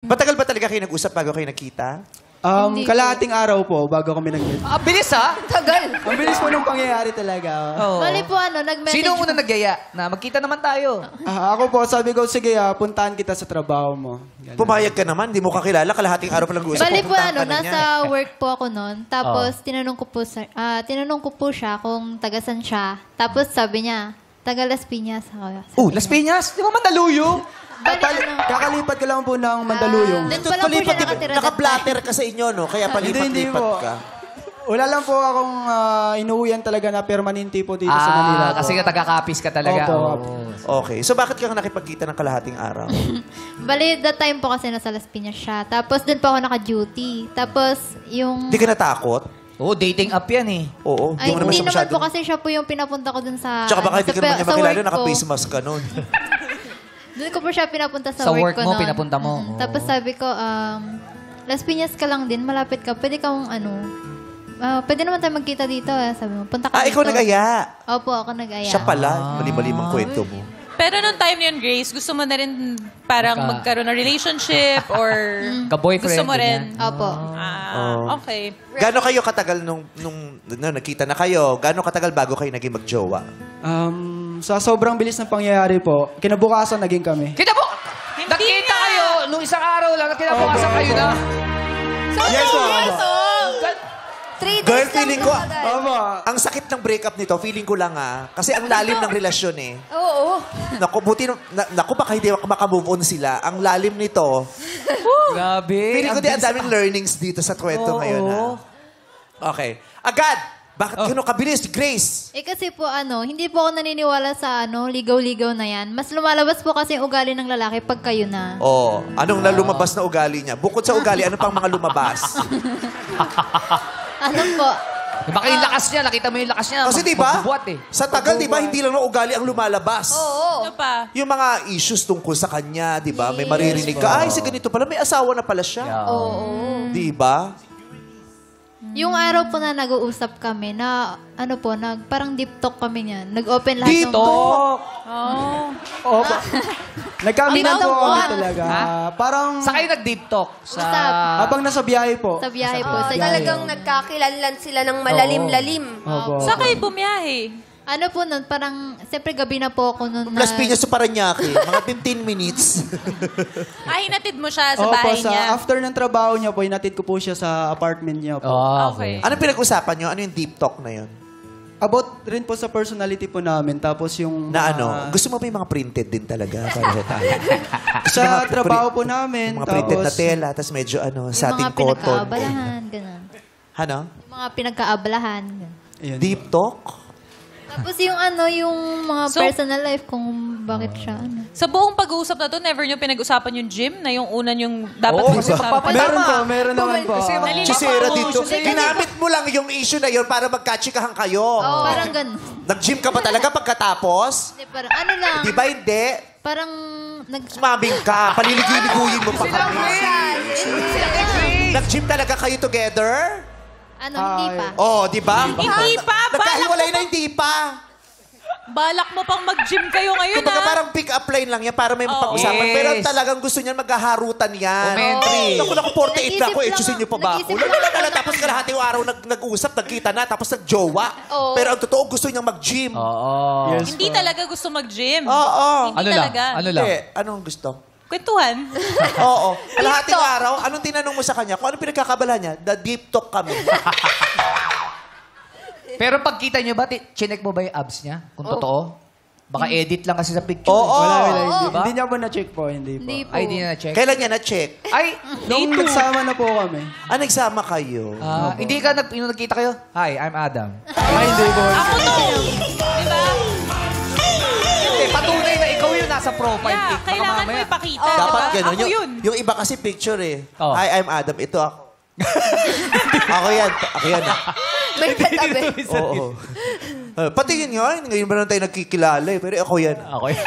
Matagal ba talaga kayo nag-usap bago kayo nagkita? Hindi Kalahating araw po bago kami nag-meet. Ah, bilis ha? Tagal. Ang bilis po nung pangyayari talaga. Oo. Bali po nag-message. Sino muna nagyaya? Na magkita naman tayo. Ako po, sabi ko, sige, puntahan kita sa trabaho mo. Ganun. Pumayag ka naman, di mo kakilala, kalahating araw pa lang nag-uusap. Bali po pupuntahan ka na niya. nasa work po ako noon. Tapos tinanong ko po siya kung tagasan siya. Tapos sabi niya, taga Las Piñas ako. Las Piñas? Di ba Mandaluyong? Kakalipat ka lang po ng Mandaluyong. Doon pala po siya nakatira. Naka-platter ka sa inyo, no? Kaya Hindi palipat-lipat po. ka. Wala lang po akong inuwian talaga na permanente po dito sa Manila. Kasi nga taga-kapis ka talaga. Opo. Oh. Okay. So bakit ka nakipagkita ng kalahating araw? Bali, that time po kasi nasa Las Piñas siya. Tapos doon po ako naka-duty. Tapos yung... Hindi ka natakot? Oo, dating app yan eh. Oo. Ay, mo hindi naman masyado- po kasi siya po yung pinapunta ko dun sa... Tsaka baka hindi ka naman niya sa makilala, work ko. naka-face mask ka nun. Doon ko po siya pinapunta sa Sa work work ko mo, noon. pinapunta mo? Oo. Tapos sabi ko, Las Piñas ka lang din, malapit ka. Pwede kang pwede naman tayo magkita dito. Sabi mo, punta ka dito. Ikaw nag-aya. Opo, ako nag-aya. Siya pala. Mali-mali mang kwento mo. Pero nung time yun, Grace, gusto mo na rin parang magkaroon ng relationship or Ka-boyfriend, gusto mo rin? Opo. Okay. Gano'n kayo katagal nung nakita na kayo? Gano'n katagal bago kayo naging magjowa? Sa sobrang bilis ng pangyayari po, kinabukasan naging kami. Kita po! Nakita kayo nung isang araw lang, kinabukasan kayo na. Yes po. 3 days Girl, lang feeling ko, po agad. ang sakit ng breakup nito, feeling ko lang kasi ang lalim ng relasyon eh. Oo. Naku, naku, baka hindi makamove on sila. Ang lalim nito. Grabe. Feeling ko ang daming learnings dito sa kwento ngayon ha. Okay. Agad! Bakit gano'n kabilis, Grace? Kasi po hindi po ako naniniwala sa ligaw-ligaw na yan. Mas lumalabas po kasi yung ugali ng lalaki pag kayo na. Anong lumabas na ugali niya? Bukod sa ugali, ano pang mga lumabas? Ano po? Baka yung lakas niya, nakita mo yung lakas niya. Kasi di ba? Magbubuhat eh. Sa tagal, di ba, hindi lang na ugali ang lumalabas. Oo. Ano pa? Yung mga issues tungkol sa kanya, di ba? May maririnig ka, ay, si ganito pala, may asawa na pala siya. Oo. Di ba? Yung araw po na nag-uusap kami na parang deep talk kami niyan. Nag-open lahat Dito! Opo. Nagkamitan po Ang kami ginawa. talaga. Parang Sa kayo nag-deep talk? Sa... habang nasa biyahe po. Sa biyahe po. Sa Talagang nagkakilanlan sila ng malalim-lalim. Opo. Saan kayo bumiyahe? po nun, parang, siyempre gabi na po ako nun Plus Piñas sa Paranaque, mga 15 minutes. Ay, hinatid mo siya sa Opo, bahay niya. after ng trabaho niya po, inatid ko po siya sa apartment niya po. Okay. Anong pinag-usapan nyo? Ano yung deep talk na yun? About rin po sa personality po namin. Tapos yung... Na mga- gusto mo ba yung mga printed din talaga? Pareho tayo. Sa trabaho po namin. Mga printed na tapos, tela, tapos medyo yung sating mga cotton. pinagkaabalahan, ganun. Ano? Yung mga pinagkaabalahan, ganun. Ayun. Deep talk? Tapos yung yung mga So- personal life, kung bakit siya, Sa buong pag-uusap na to, never nyo pinag-usapan yung gym na yung unan yung dapat Oo, kasi pag-usapan? Meron po, meron naman po. Kasi Chisera dito. Chisera. Ginamit mo lang yung issue na yun para magkachikahan kayo. Parang ganun. Nag-gym ka ba talaga pagkatapos? Hindi, parang lang. Di ba hindi? Parang, Sumabing ka. Paliligiliguyin mo pa kami. Nag-gym talaga kayo together? hindi pa. Oh, di ba? Hindi pa. Nagkahiwalay na hindi pa. Balak mo pang mag-gym kayo ngayon, Kumbaga ha? parang pick-up line lang yan para may mapag-usapan. Yes. Pero talagang gusto niyan maghaharutan yan. Commentary. Naku, 48 na ako. Nag-isip Etsusin niyo pa ba ako? lang ako Tapos kalahati yung araw nag-uusap, nagkita na, tapos nag-jowa. Oo. Pero ang totoo, gusto niyang mag-gym. Oo. Yes Hindi po. talaga gusto mag-gym. Oo. Hindi Ano lang? talaga. Ano lang? Hindi. Anong gusto? Kwentuhan. Oo. Kalahating araw, anong tinanong mo sa kanya? Kung anong pinagkakabala niya? The deep talk kami. Pero pagkita niyo ba, chinek mo ba yung abs niya? Kung totoo? Baka edit lang kasi sa picture. Oo. Wala, hindi. Diba? Hindi niya po na-check po, hindi po. Hindi po. Ay, di na na-check. Kailan niya na-check? Ay, Nung nagsama na po kami. Nagsama kayo. hindi ka, yung nagkita kayo? Hi, I'm Adam. Ay, hindi po. Ako to. Diba? Hindi, patunay na ikaw yung nasa profile Yeah, pic. Baka kailangan mo mamaya. ipakita. Dapat diba? gano'n. Ako yun. Yung iba kasi picture eh. Oh. Hi, I'm Adam. Ito ako. Ako yan. Ako yan. May katabi. Oo. Pati yun nga. Ngayon ba lang tayo nagkikilala eh. Pero ako yan. Ako yun.